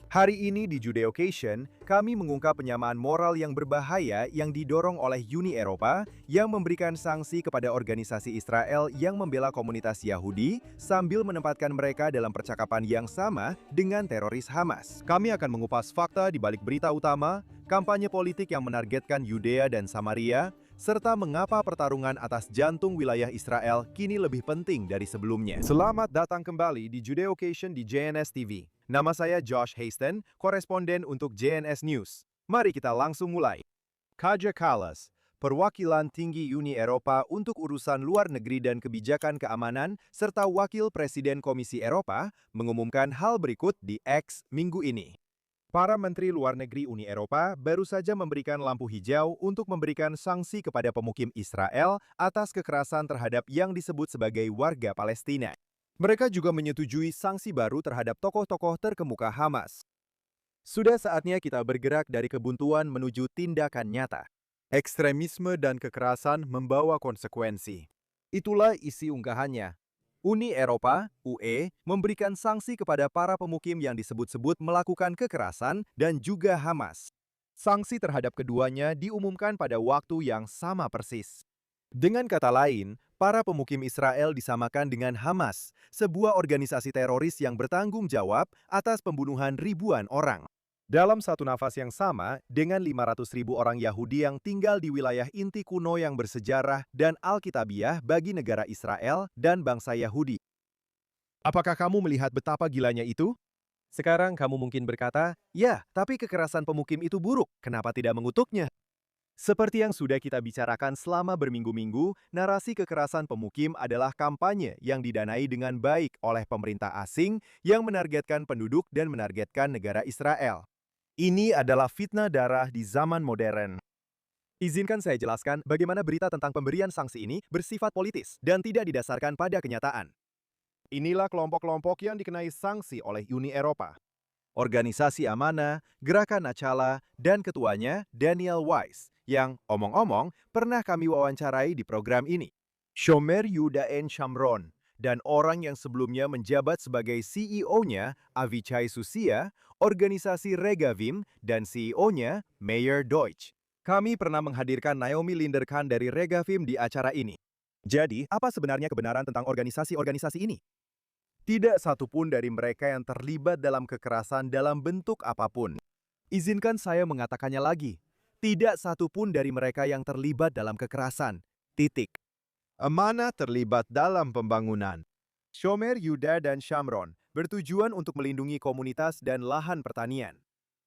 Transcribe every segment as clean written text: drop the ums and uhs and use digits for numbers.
Hari ini di Judeocation, kami mengungkap penyamaan moral yang berbahaya yang didorong oleh Uni Eropa yang memberikan sanksi kepada organisasi Israel yang membela komunitas Yahudi sambil menempatkan mereka dalam percakapan yang sama dengan teroris Hamas. Kami akan mengupas fakta di balik berita utama, kampanye politik yang menargetkan Yudea dan Samaria, serta mengapa pertarungan atas jantung wilayah Israel kini lebih penting dari sebelumnya. Selamat datang kembali di Judeocation di JNS TV. Nama saya Josh Hasten, koresponden untuk JNS News. Mari kita langsung mulai. Kaja Kallas, perwakilan tinggi Uni Eropa untuk urusan luar negeri dan kebijakan keamanan, serta wakil Presiden Komisi Eropa, mengumumkan hal berikut di X minggu ini. Para menteri luar negeri Uni Eropa baru saja memberikan lampu hijau untuk memberikan sanksi kepada pemukim Israel atas kekerasan terhadap yang disebut sebagai warga Palestina. Mereka juga menyetujui sanksi baru terhadap tokoh-tokoh terkemuka Hamas. Sudah saatnya kita bergerak dari kebuntuan menuju tindakan nyata. Ekstremisme dan kekerasan membawa konsekuensi. Itulah isi unggahannya. Uni Eropa, UE, memberikan sanksi kepada para pemukim yang disebut-sebut melakukan kekerasan dan juga Hamas. Sanksi terhadap keduanya diumumkan pada waktu yang sama persis. Dengan kata lain, para pemukim Israel disamakan dengan Hamas, sebuah organisasi teroris yang bertanggung jawab atas pembunuhan ribuan orang. Dalam satu nafas yang sama, dengan 500.000 orang Yahudi yang tinggal di wilayah inti kuno yang bersejarah dan Alkitabiah bagi negara Israel dan bangsa Yahudi. Apakah kamu melihat betapa gilanya itu? Sekarang kamu mungkin berkata, ya, tapi kekerasan pemukim itu buruk, kenapa tidak mengutuknya? Seperti yang sudah kita bicarakan selama berminggu-minggu, narasi kekerasan pemukim adalah kampanye yang didanai dengan baik oleh pemerintah asing yang menargetkan penduduk dan menargetkan negara Israel. Ini adalah fitnah darah di zaman modern. Izinkan saya jelaskan bagaimana berita tentang pemberian sanksi ini bersifat politis dan tidak didasarkan pada kenyataan. Inilah kelompok-kelompok yang dikenai sanksi oleh Uni Eropa. Organisasi Amanah, Gerakan Nacala, dan ketuanya Daniel Weiss, yang omong-omong pernah kami wawancarai di program ini. Shomer Yudaen Shamron, dan orang yang sebelumnya menjabat sebagai CEO-nya Avichai Susia, organisasi Regavim, dan CEO-nya Meyer Deutsch. Kami pernah menghadirkan Naomi Linderkan dari Regavim di acara ini. Jadi, apa sebenarnya kebenaran tentang organisasi-organisasi ini? Tidak satupun dari mereka yang terlibat dalam kekerasan dalam bentuk apapun. Izinkan saya mengatakannya lagi. Tidak satupun dari mereka yang terlibat dalam kekerasan. Titik. Amanah terlibat dalam pembangunan. Shomer Yuda dan Shamron bertujuan untuk melindungi komunitas dan lahan pertanian.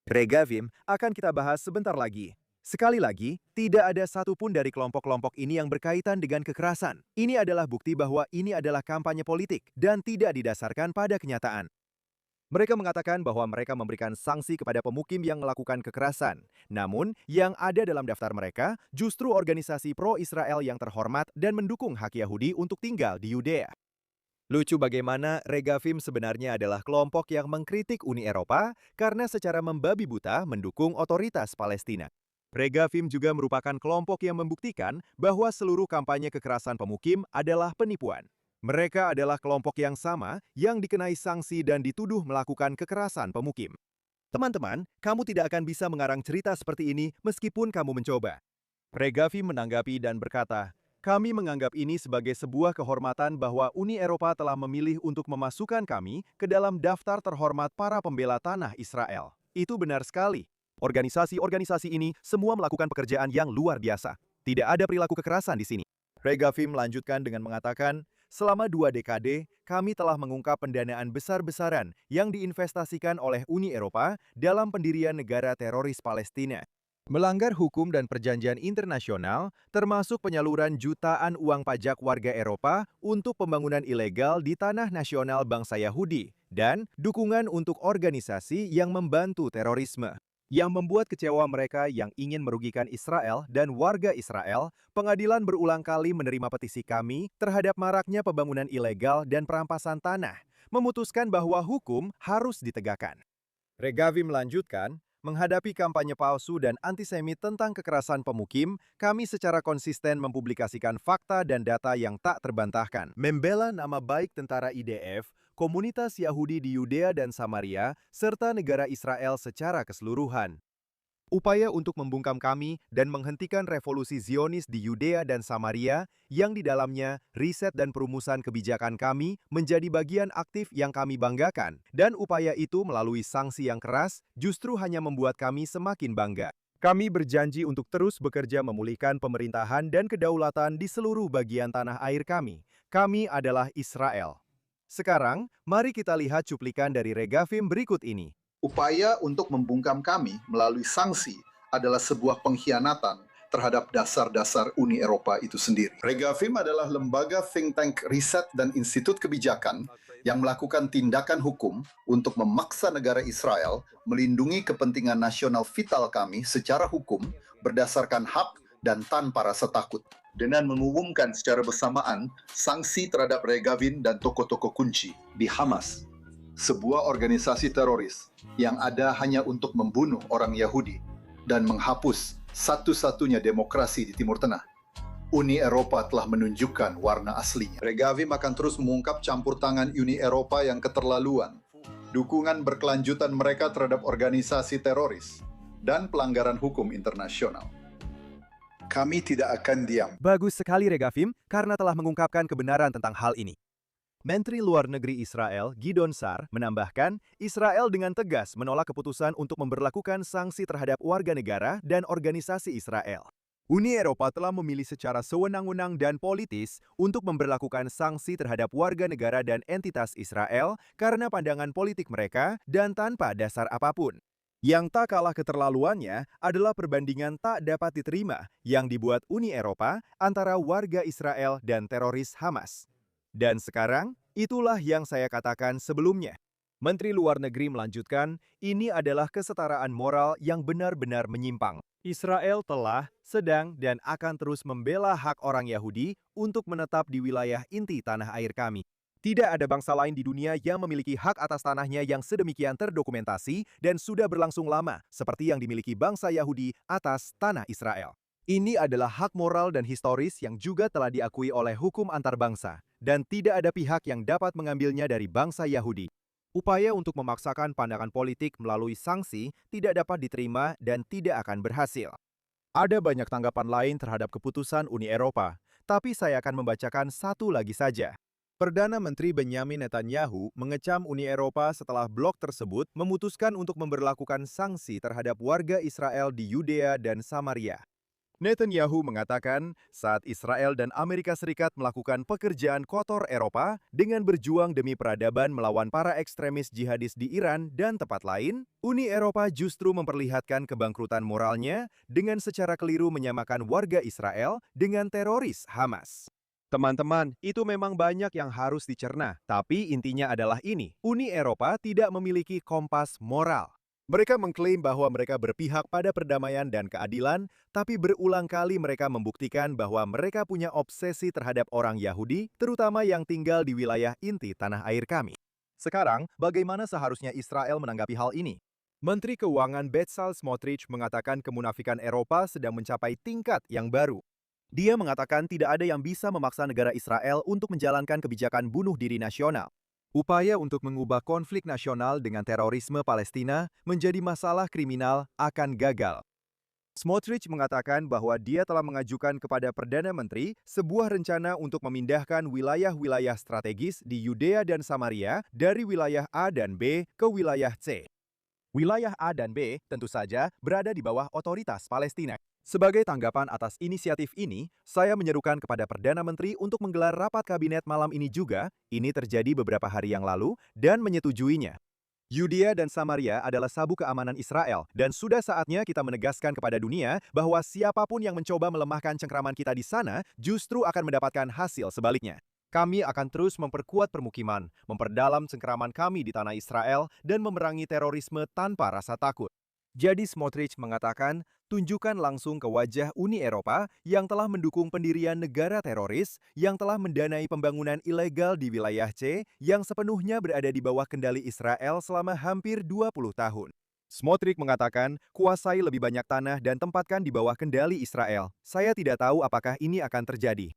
Regavim akan kita bahas sebentar lagi. Sekali lagi, tidak ada satupun dari kelompok-kelompok ini yang berkaitan dengan kekerasan. Ini adalah bukti bahwa ini adalah kampanye politik dan tidak didasarkan pada kenyataan. Mereka mengatakan bahwa mereka memberikan sanksi kepada pemukim yang melakukan kekerasan. Namun, yang ada dalam daftar mereka justru organisasi pro-Israel yang terhormat dan mendukung hak Yahudi untuk tinggal di Yudea. Lucu bagaimana Regavim sebenarnya adalah kelompok yang mengkritik Uni Eropa karena secara membabi buta mendukung otoritas Palestina. Regavim juga merupakan kelompok yang membuktikan bahwa seluruh kampanye kekerasan pemukim adalah penipuan. Mereka adalah kelompok yang sama yang dikenai sanksi dan dituduh melakukan kekerasan pemukim. Teman-teman, kamu tidak akan bisa mengarang cerita seperti ini meskipun kamu mencoba. Regavim menanggapi dan berkata, kami menganggap ini sebagai sebuah kehormatan bahwa Uni Eropa telah memilih untuk memasukkan kami ke dalam daftar terhormat para pembela tanah Israel. Itu benar sekali. Organisasi-organisasi ini semua melakukan pekerjaan yang luar biasa. Tidak ada perilaku kekerasan di sini. Regavim melanjutkan dengan mengatakan, selama 2 dekade, kami telah mengungkap pendanaan besar-besaran yang diinvestasikan oleh Uni Eropa dalam pendirian negara teroris Palestina. Melanggar hukum dan perjanjian internasional, termasuk penyaluran jutaan uang pajak warga Eropa untuk pembangunan ilegal di tanah nasional bangsa Yahudi, dan dukungan untuk organisasi yang membantu terorisme. Yang membuat kecewa mereka yang ingin merugikan Israel dan warga Israel, pengadilan berulang kali menerima petisi kami terhadap maraknya pembangunan ilegal dan perampasan tanah, memutuskan bahwa hukum harus ditegakkan. Regavim melanjutkan, menghadapi kampanye palsu dan antisemit tentang kekerasan pemukim, kami secara konsisten mempublikasikan fakta dan data yang tak terbantahkan. Membela nama baik tentara IDF, komunitas Yahudi di Yudea dan Samaria, serta negara Israel secara keseluruhan. Upaya untuk membungkam kami dan menghentikan revolusi Zionis di Yudea dan Samaria, yang di dalamnya riset dan perumusan kebijakan kami menjadi bagian aktif yang kami banggakan, dan upaya itu melalui sanksi yang keras justru hanya membuat kami semakin bangga. Kami berjanji untuk terus bekerja memulihkan pemerintahan dan kedaulatan di seluruh bagian tanah air kami. Kami adalah Israel. Sekarang, mari kita lihat cuplikan dari Regavim berikut ini. Upaya untuk membungkam kami melalui sanksi adalah sebuah pengkhianatan terhadap dasar-dasar Uni Eropa itu sendiri. Regavim adalah lembaga think tank riset dan institut kebijakan yang melakukan tindakan hukum untuk memaksa negara Israel melindungi kepentingan nasional vital kami secara hukum berdasarkan hak dan tanpa rasa takut. Dengan mengumumkan secara bersamaan sanksi terhadap Regavim dan tokoh-tokoh kunci di Hamas, sebuah organisasi teroris yang ada hanya untuk membunuh orang Yahudi dan menghapus satu-satunya demokrasi di Timur Tengah. Uni Eropa telah menunjukkan warna aslinya. Regavim akan terus mengungkap campur tangan Uni Eropa yang keterlaluan, dukungan berkelanjutan mereka terhadap organisasi teroris, dan pelanggaran hukum internasional. Kami tidak akan diam. Bagus sekali Regavim, karena telah mengungkapkan kebenaran tentang hal ini. Menteri Luar Negeri Israel, Gideon Sa'ar, menambahkan, Israel dengan tegas menolak keputusan untuk memberlakukan sanksi terhadap warga negara dan organisasi Israel. Uni Eropa telah memilih secara sewenang-wenang dan politis untuk memberlakukan sanksi terhadap warga negara dan entitas Israel karena pandangan politik mereka dan tanpa dasar apapun. Yang tak kalah keterlaluannya adalah perbandingan tak dapat diterima yang dibuat Uni Eropa antara warga Israel dan teroris Hamas. Dan sekarang, itulah yang saya katakan sebelumnya. Menteri Luar Negeri melanjutkan, ini adalah kesetaraan moral yang benar-benar menyimpang. Israel telah, sedang, dan akan terus membela hak orang Yahudi untuk menetap di wilayah inti tanah air kami. Tidak ada bangsa lain di dunia yang memiliki hak atas tanahnya yang sedemikian terdokumentasi dan sudah berlangsung lama, seperti yang dimiliki bangsa Yahudi atas tanah Israel. Ini adalah hak moral dan historis yang juga telah diakui oleh hukum antarbangsa, dan tidak ada pihak yang dapat mengambilnya dari bangsa Yahudi. Upaya untuk memaksakan pandangan politik melalui sanksi tidak dapat diterima dan tidak akan berhasil. Ada banyak tanggapan lain terhadap keputusan Uni Eropa, tapi saya akan membacakan satu lagi saja. Perdana Menteri Benjamin Netanyahu mengecam Uni Eropa setelah blok tersebut memutuskan untuk memberlakukan sanksi terhadap warga Israel di Yudea dan Samaria. Netanyahu mengatakan saat Israel dan Amerika Serikat melakukan pekerjaan kotor Eropa dengan berjuang demi peradaban melawan para ekstremis jihadis di Iran dan tempat lain, Uni Eropa justru memperlihatkan kebangkrutan moralnya dengan secara keliru menyamakan warga Israel dengan teroris Hamas. Teman-teman, itu memang banyak yang harus dicerna, tapi intinya adalah ini, Uni Eropa tidak memiliki kompas moral. Mereka mengklaim bahwa mereka berpihak pada perdamaian dan keadilan, tapi berulang kali mereka membuktikan bahwa mereka punya obsesi terhadap orang Yahudi, terutama yang tinggal di wilayah inti tanah air kami. Sekarang, bagaimana seharusnya Israel menanggapi hal ini? Menteri Keuangan Bezalel Smotrich mengatakan kemunafikan Eropa sedang mencapai tingkat yang baru. Dia mengatakan tidak ada yang bisa memaksa negara Israel untuk menjalankan kebijakan bunuh diri nasional. Upaya untuk mengubah konflik nasional dengan terorisme Palestina menjadi masalah kriminal akan gagal. Smotrich mengatakan bahwa dia telah mengajukan kepada Perdana Menteri sebuah rencana untuk memindahkan wilayah-wilayah strategis di Yudea dan Samaria dari wilayah A dan B ke wilayah C. Wilayah A dan B tentu saja berada di bawah otoritas Palestina. Sebagai tanggapan atas inisiatif ini, saya menyerukan kepada Perdana Menteri untuk menggelar rapat kabinet malam ini juga, ini terjadi beberapa hari yang lalu, dan menyetujuinya. Yudea dan Samaria adalah sabuk keamanan Israel, dan sudah saatnya kita menegaskan kepada dunia bahwa siapapun yang mencoba melemahkan cengkraman kita di sana justru akan mendapatkan hasil sebaliknya. Kami akan terus memperkuat permukiman, memperdalam cengkraman kami di tanah Israel, dan memerangi terorisme tanpa rasa takut. Jadi Smotrich mengatakan, tunjukkan langsung ke wajah Uni Eropa yang telah mendukung pendirian negara teroris, yang telah mendanai pembangunan ilegal di wilayah C, yang sepenuhnya berada di bawah kendali Israel selama hampir 20 tahun. Smotrich mengatakan, kuasai lebih banyak tanah dan tempatkan di bawah kendali Israel. Saya tidak tahu apakah ini akan terjadi.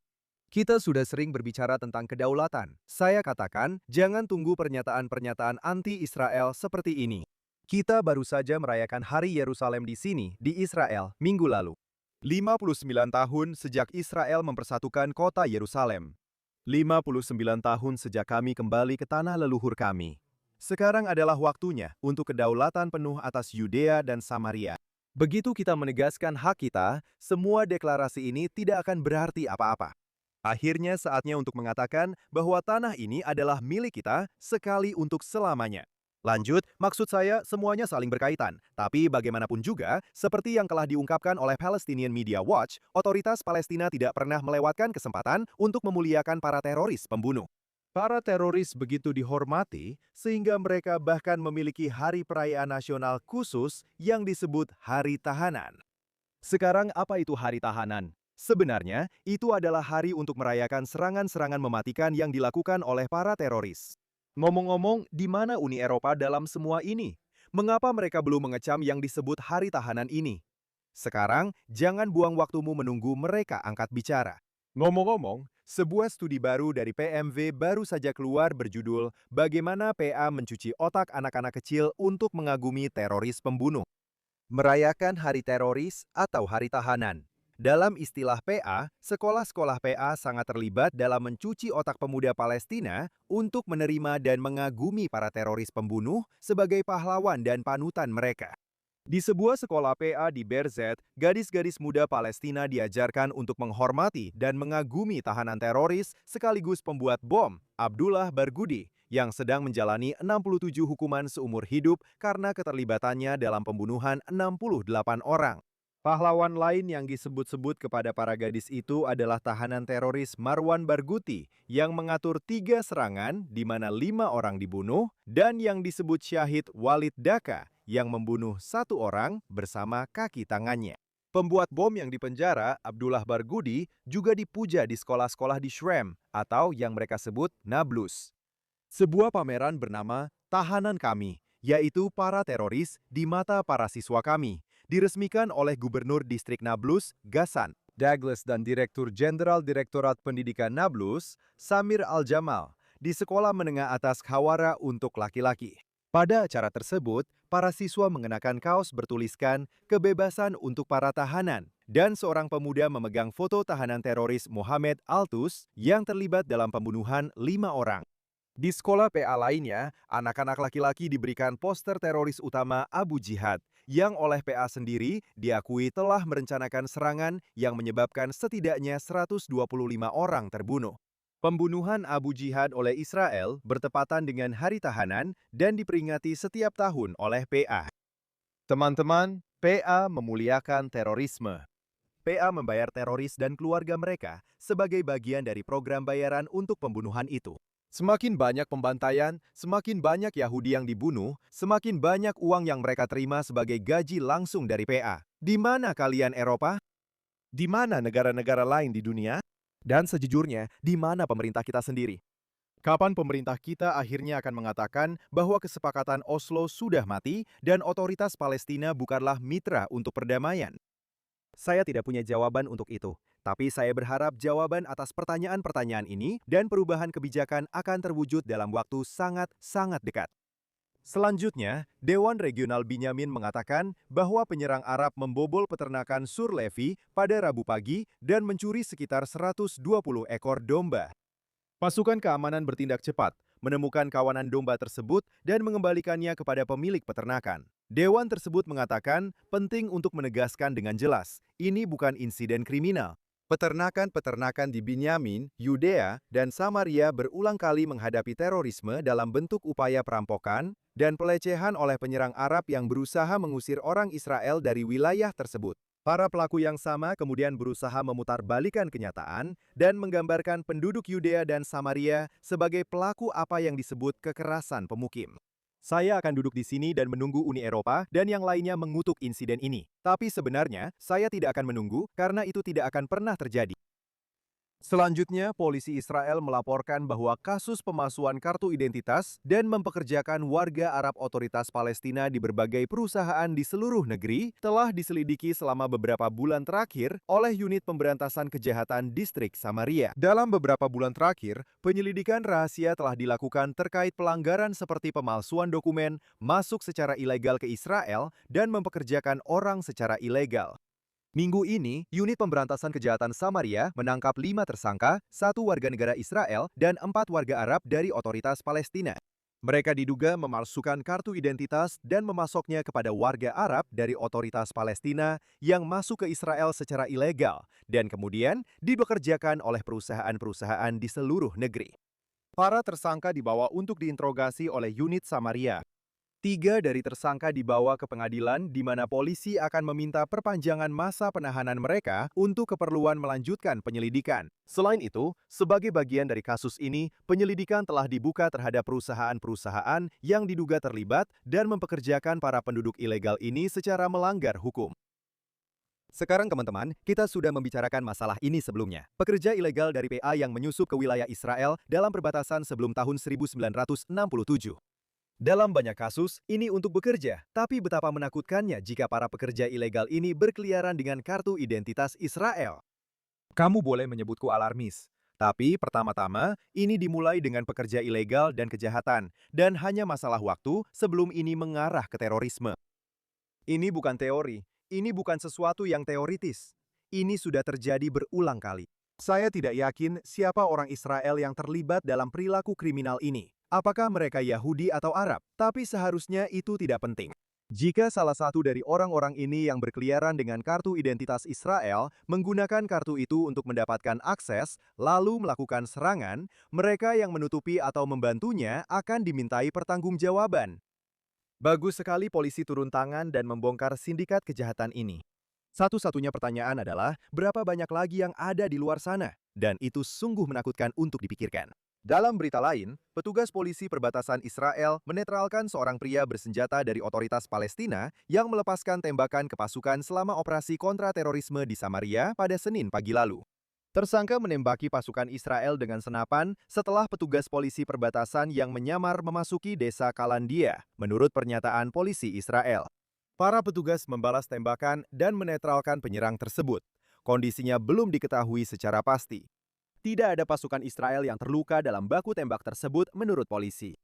Kita sudah sering berbicara tentang kedaulatan. Saya katakan, jangan tunggu pernyataan-pernyataan anti-Israel seperti ini. Kita baru saja merayakan Hari Yerusalem di sini, di Israel, minggu lalu. 59 tahun sejak Israel mempersatukan kota Yerusalem. 59 tahun sejak kami kembali ke tanah leluhur kami. Sekarang adalah waktunya untuk kedaulatan penuh atas Yudea dan Samaria. Begitu kita menegaskan hak kita, semua deklarasi ini tidak akan berarti apa-apa. Akhirnya saatnya untuk mengatakan bahwa tanah ini adalah milik kita sekali untuk selamanya. Lanjut, maksud saya semuanya saling berkaitan. Tapi bagaimanapun juga, seperti yang telah diungkapkan oleh Palestinian Media Watch, otoritas Palestina tidak pernah melewatkan kesempatan untuk memuliakan para teroris pembunuh. Para teroris begitu dihormati sehingga mereka bahkan memiliki hari perayaan nasional khusus yang disebut Hari Tahanan. Sekarang apa itu Hari Tahanan? Sebenarnya, itu adalah hari untuk merayakan serangan-serangan mematikan yang dilakukan oleh para teroris. Ngomong-ngomong, di mana Uni Eropa dalam semua ini? Mengapa mereka belum mengecam yang disebut Hari Tahanan ini? Sekarang, jangan buang waktumu menunggu mereka angkat bicara. Ngomong-ngomong, sebuah studi baru dari PMV baru saja keluar berjudul Bagaimana PA Mencuci Otak Anak-anak Kecil untuk Mengagumi Teroris Pembunuh. Merayakan Hari Teroris atau Hari Tahanan. Dalam istilah PA, sekolah-sekolah PA sangat terlibat dalam mencuci otak pemuda Palestina untuk menerima dan mengagumi para teroris pembunuh sebagai pahlawan dan panutan mereka. Di sebuah sekolah PA di Berzet, gadis-gadis muda Palestina diajarkan untuk menghormati dan mengagumi tahanan teroris sekaligus pembuat bom, Abdullah Barghouti, yang sedang menjalani 67 hukuman seumur hidup karena keterlibatannya dalam pembunuhan 68 orang. Pahlawan lain yang disebut-sebut kepada para gadis itu adalah tahanan teroris Marwan Barghouti yang mengatur 3 serangan di mana 5 orang dibunuh dan yang disebut Syahid Walid Daka yang membunuh 1 orang bersama kaki tangannya. Pembuat bom yang dipenjara, Abdullah Barghouti, juga dipuja di sekolah-sekolah di Shrem atau yang mereka sebut Nablus. Sebuah pameran bernama Tahanan Kami, yaitu para teroris di mata para siswa kami, diresmikan oleh Gubernur Distrik Nablus, Ghassan Douglas dan Direktur Jenderal Direktorat Pendidikan Nablus, Samir Al-Jamal, di Sekolah Menengah Atas Khawara untuk laki-laki. Pada acara tersebut, para siswa mengenakan kaos bertuliskan "Kebebasan untuk para tahanan" dan seorang pemuda memegang foto tahanan teroris Mohamed Altus yang terlibat dalam pembunuhan 5 orang. Di sekolah PA lainnya, anak-anak laki-laki diberikan poster teroris utama Abu Jihad, yang oleh PA sendiri diakui telah merencanakan serangan yang menyebabkan setidaknya 125 orang terbunuh. Pembunuhan Abu Jihad oleh Israel bertepatan dengan Hari Tahanan dan diperingati setiap tahun oleh PA. Teman-teman, PA memuliakan terorisme. PA membayar teroris dan keluarga mereka sebagai bagian dari program bayaran untuk pembunuhan itu. Semakin banyak pembantaian, semakin banyak Yahudi yang dibunuh, semakin banyak uang yang mereka terima sebagai gaji langsung dari PA. Di mana kalian Eropa? Di mana negara-negara lain di dunia? Dan sejujurnya, di mana pemerintah kita sendiri? Kapan pemerintah kita akhirnya akan mengatakan bahwa kesepakatan Oslo sudah mati dan otoritas Palestina bukanlah mitra untuk perdamaian? Saya tidak punya jawaban untuk itu, tapi saya berharap jawaban atas pertanyaan-pertanyaan ini dan perubahan kebijakan akan terwujud dalam waktu sangat-sangat dekat. Selanjutnya, Dewan Regional Binyamin mengatakan bahwa penyerang Arab membobol peternakan Sur Levi pada Rabu pagi dan mencuri sekitar 120 ekor domba. Pasukan keamanan bertindak cepat, menemukan kawanan domba tersebut dan mengembalikannya kepada pemilik peternakan. Dewan tersebut mengatakan penting untuk menegaskan dengan jelas, ini bukan insiden kriminal. Peternakan-peternakan di Binyamin, Yudea, dan Samaria berulang kali menghadapi terorisme dalam bentuk upaya perampokan dan pelecehan oleh penyerang Arab yang berusaha mengusir orang Israel dari wilayah tersebut. Para pelaku yang sama kemudian berusaha memutarbalikkan kenyataan dan menggambarkan penduduk Yudea dan Samaria sebagai pelaku apa yang disebut kekerasan pemukim. Saya akan duduk di sini dan menunggu Uni Eropa dan yang lainnya mengutuk insiden ini. Tapi sebenarnya, saya tidak akan menunggu karena itu tidak akan pernah terjadi. Selanjutnya, polisi Israel melaporkan bahwa kasus pemalsuan kartu identitas dan mempekerjakan warga Arab otoritas Palestina di berbagai perusahaan di seluruh negeri telah diselidiki selama beberapa bulan terakhir oleh unit pemberantasan kejahatan distrik Samaria. Dalam beberapa bulan terakhir, penyelidikan rahasia telah dilakukan terkait pelanggaran seperti pemalsuan dokumen, masuk secara ilegal ke Israel, dan mempekerjakan orang secara ilegal. Minggu ini, unit pemberantasan kejahatan Samaria menangkap 5 tersangka, 1 warga negara Israel, dan 4 warga Arab dari otoritas Palestina. Mereka diduga memalsukan kartu identitas dan memasoknya kepada warga Arab dari otoritas Palestina yang masuk ke Israel secara ilegal dan kemudian dibekerjakan oleh perusahaan-perusahaan di seluruh negeri. Para tersangka dibawa untuk diinterogasi oleh unit Samaria. 3 dari tersangka dibawa ke pengadilan di mana polisi akan meminta perpanjangan masa penahanan mereka untuk keperluan melanjutkan penyelidikan. Selain itu, sebagai bagian dari kasus ini, penyelidikan telah dibuka terhadap perusahaan-perusahaan yang diduga terlibat dan mempekerjakan para penduduk ilegal ini secara melanggar hukum. Sekarang teman-teman, kita sudah membicarakan masalah ini sebelumnya. Pekerja ilegal dari PA yang menyusup ke wilayah Israel dalam perbatasan sebelum tahun 1967. Dalam banyak kasus, ini untuk bekerja, tapi betapa menakutkannya jika para pekerja ilegal ini berkeliaran dengan kartu identitas Israel. Kamu boleh menyebutku alarmis, tapi pertama-tama ini dimulai dengan pekerja ilegal dan kejahatan, dan hanya masalah waktu sebelum ini mengarah ke terorisme. Ini bukan teori, ini bukan sesuatu yang teoritis. Ini sudah terjadi berulang kali. Saya tidak yakin siapa orang Israel yang terlibat dalam perilaku kriminal ini. Apakah mereka Yahudi atau Arab? Tapi seharusnya itu tidak penting. Jika salah satu dari orang-orang ini yang berkeliaran dengan kartu identitas Israel menggunakan kartu itu untuk mendapatkan akses, lalu melakukan serangan, mereka yang menutupi atau membantunya akan dimintai pertanggungjawaban. Bagus sekali polisi turun tangan dan membongkar sindikat kejahatan ini. Satu-satunya pertanyaan adalah, berapa banyak lagi yang ada di luar sana? Dan itu sungguh menakutkan untuk dipikirkan. Dalam berita lain, petugas polisi perbatasan Israel menetralkan seorang pria bersenjata dari otoritas Palestina yang melepaskan tembakan ke pasukan selama operasi kontra-terorisme di Samaria pada Senin pagi lalu. Tersangka menembaki pasukan Israel dengan senapan setelah petugas polisi perbatasan yang menyamar memasuki desa Kalandia, menurut pernyataan polisi Israel. Para petugas membalas tembakan dan menetralkan penyerang tersebut. Kondisinya belum diketahui secara pasti. Tidak ada pasukan Israel yang terluka dalam baku tembak tersebut menurut polisi.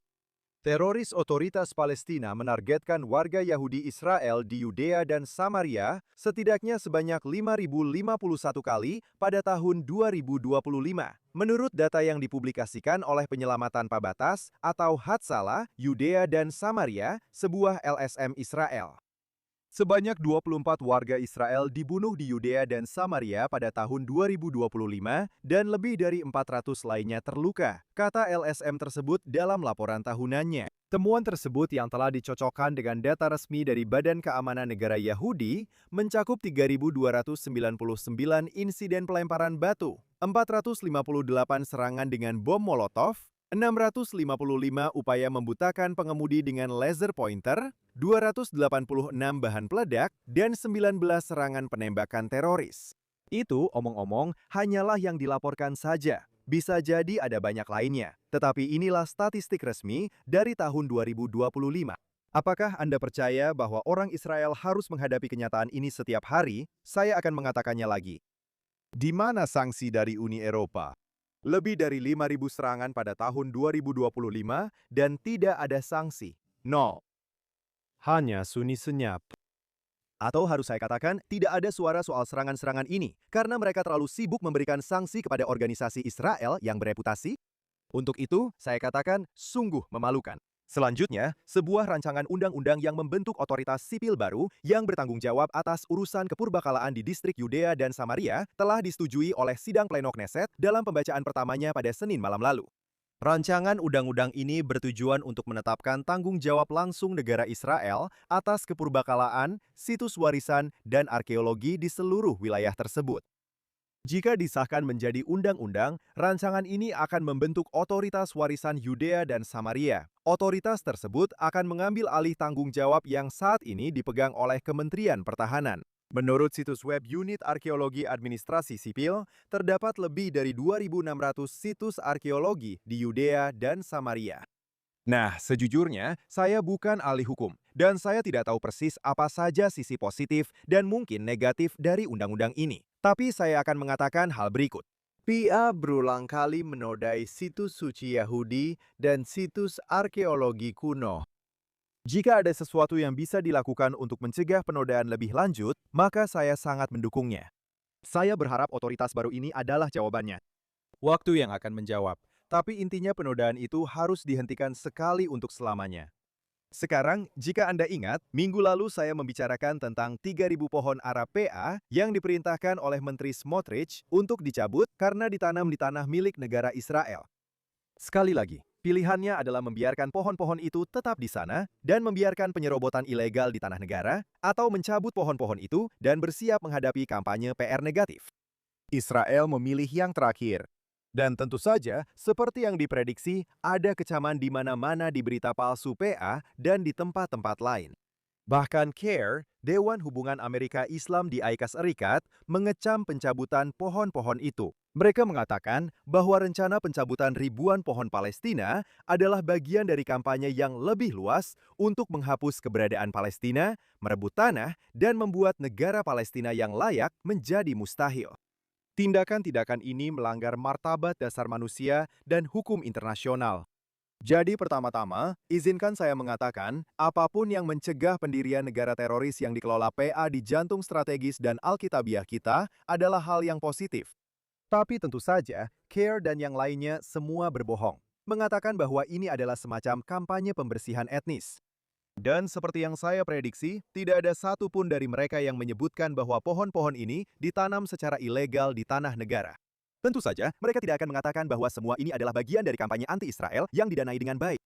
Teroris otoritas Palestina menargetkan warga Yahudi Israel di Yudea dan Samaria setidaknya sebanyak 5.051 kali pada tahun 2025, menurut data yang dipublikasikan oleh Penyelamatan Pabatas atau Hatzalah, Yudea dan Samaria, sebuah LSM Israel. Sebanyak 24 warga Israel dibunuh di Yudea dan Samaria pada tahun 2025 dan lebih dari 400 lainnya terluka, kata LSM tersebut dalam laporan tahunannya. Temuan tersebut yang telah dicocokkan dengan data resmi dari Badan Keamanan Negara Yahudi mencakup 3.299 insiden pelemparan batu, 458 serangan dengan bom Molotov, 655 upaya membutakan pengemudi dengan laser pointer, 286 bahan peledak, dan 19 serangan penembakan teroris. Itu, omong-omong, hanyalah yang dilaporkan saja. Bisa jadi ada banyak lainnya, tetapi inilah statistik resmi dari tahun 2025. Apakah Anda percaya bahwa orang Israel harus menghadapi kenyataan ini setiap hari? Saya akan mengatakannya lagi. Di mana sanksi dari Uni Eropa? Lebih dari 5.000 serangan pada tahun 2025 dan tidak ada sanksi. 0. Hanya sunyi senyap. Atau harus saya katakan, tidak ada suara soal serangan-serangan ini karena mereka terlalu sibuk memberikan sanksi kepada organisasi Israel yang bereputasi. Untuk itu, saya katakan sungguh memalukan. Selanjutnya, sebuah rancangan undang-undang yang membentuk otoritas sipil baru yang bertanggung jawab atas urusan kepurbakalaan di distrik Yudea dan Samaria telah disetujui oleh sidang pleno Knesset dalam pembacaan pertamanya pada Senin malam lalu. Rancangan undang-undang ini bertujuan untuk menetapkan tanggung jawab langsung negara Israel atas kepurbakalaan, situs warisan, dan arkeologi di seluruh wilayah tersebut. Jika disahkan menjadi undang-undang, rancangan ini akan membentuk otoritas warisan Yudea dan Samaria. Otoritas tersebut akan mengambil alih tanggung jawab yang saat ini dipegang oleh Kementerian Pertahanan. Menurut situs web Unit Arkeologi Administrasi Sipil, terdapat lebih dari 2.600 situs arkeologi di Yudea dan Samaria. Nah, sejujurnya, saya bukan ahli hukum, dan saya tidak tahu persis apa saja sisi positif dan mungkin negatif dari undang-undang ini. Tapi saya akan mengatakan hal berikut. PA berulang kali menodai situs suci Yahudi dan situs arkeologi kuno. Jika ada sesuatu yang bisa dilakukan untuk mencegah penodaan lebih lanjut, maka saya sangat mendukungnya. Saya berharap otoritas baru ini adalah jawabannya. Waktu yang akan menjawab, tapi intinya penodaan itu harus dihentikan sekali untuk selamanya. Sekarang, jika Anda ingat, minggu lalu saya membicarakan tentang 3.000 pohon ara PA yang diperintahkan oleh Menteri Smotrich untuk dicabut karena ditanam di tanah milik negara Israel. Sekali lagi, pilihannya adalah membiarkan pohon-pohon itu tetap di sana dan membiarkan penyerobotan ilegal di tanah negara, atau mencabut pohon-pohon itu dan bersiap menghadapi kampanye PR negatif. Israel memilih yang terakhir. Dan tentu saja, seperti yang diprediksi, ada kecaman di mana-mana di berita palsu PA dan di tempat-tempat lain. Bahkan CARE, Dewan Hubungan Amerika Islam di Amerika Serikat, mengecam pencabutan pohon-pohon itu. Mereka mengatakan bahwa rencana pencabutan ribuan pohon Palestina adalah bagian dari kampanye yang lebih luas untuk menghapus keberadaan Palestina, merebut tanah, dan membuat negara Palestina yang layak menjadi mustahil. Tindakan-tindakan ini melanggar martabat dasar manusia dan hukum internasional. Jadi pertama-tama, izinkan saya mengatakan, apapun yang mencegah pendirian negara teroris yang dikelola PA di jantung strategis dan alkitabiah kita adalah hal yang positif. Tapi tentu saja, CARE dan yang lainnya semua berbohong, mengatakan bahwa ini adalah semacam kampanye pembersihan etnis. Dan seperti yang saya prediksi, tidak ada satupun dari mereka yang menyebutkan bahwa pohon-pohon ini ditanam secara ilegal di tanah negara. Tentu saja, mereka tidak akan mengatakan bahwa semua ini adalah bagian dari kampanye anti-Israel yang didanai dengan baik.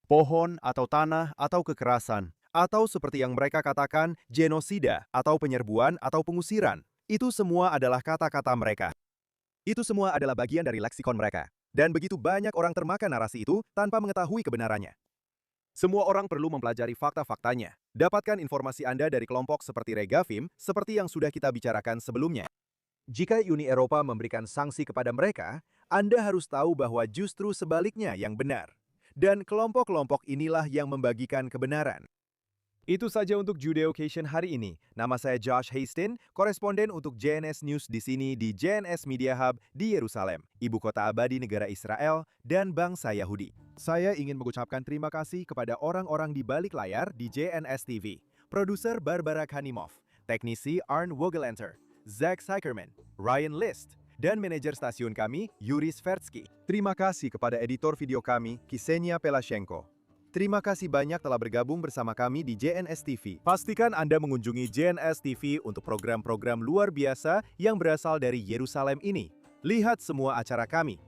Pohon atau tanah atau kekerasan, atau seperti yang mereka katakan, genosida atau penyerbuan atau pengusiran, itu semua adalah kata-kata mereka. Itu semua adalah bagian dari leksikon mereka. Dan begitu banyak orang termakan narasi itu tanpa mengetahui kebenarannya. Semua orang perlu mempelajari fakta-faktanya. Dapatkan informasi Anda dari kelompok seperti Regafim, seperti yang sudah kita bicarakan sebelumnya. Jika Uni Eropa memberikan sanksi kepada mereka, Anda harus tahu bahwa justru sebaliknya yang benar. Dan kelompok-kelompok inilah yang membagikan kebenaran. Itu saja untuk Judeocation hari ini. Nama saya Josh Hastings, koresponden untuk JNS News di sini di JNS Media Hub di Yerusalem, ibu kota abadi negara Israel dan bangsa Yahudi. Saya ingin mengucapkan terima kasih kepada orang-orang di balik layar di JNS TV. Produser Barbara Kanimov, teknisi Arn Wogelenter, Zach Sykerman, Ryan List, dan manajer stasiun kami, Yuri Svertsky. Terima kasih kepada editor video kami, Ksenia Pelashenko. Terima kasih banyak telah bergabung bersama kami di JNS TV. Pastikan Anda mengunjungi JNS TV untuk program-program luar biasa yang berasal dari Yerusalem ini. Lihat semua acara kami.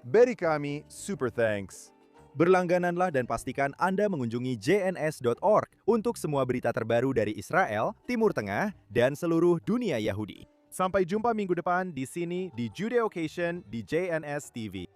Beri kami super thanks. Berlanggananlah dan pastikan Anda mengunjungi jns.org untuk semua berita terbaru dari Israel, Timur Tengah, dan seluruh dunia Yahudi. Sampai jumpa minggu depan di sini di Judeocation di JNS TV.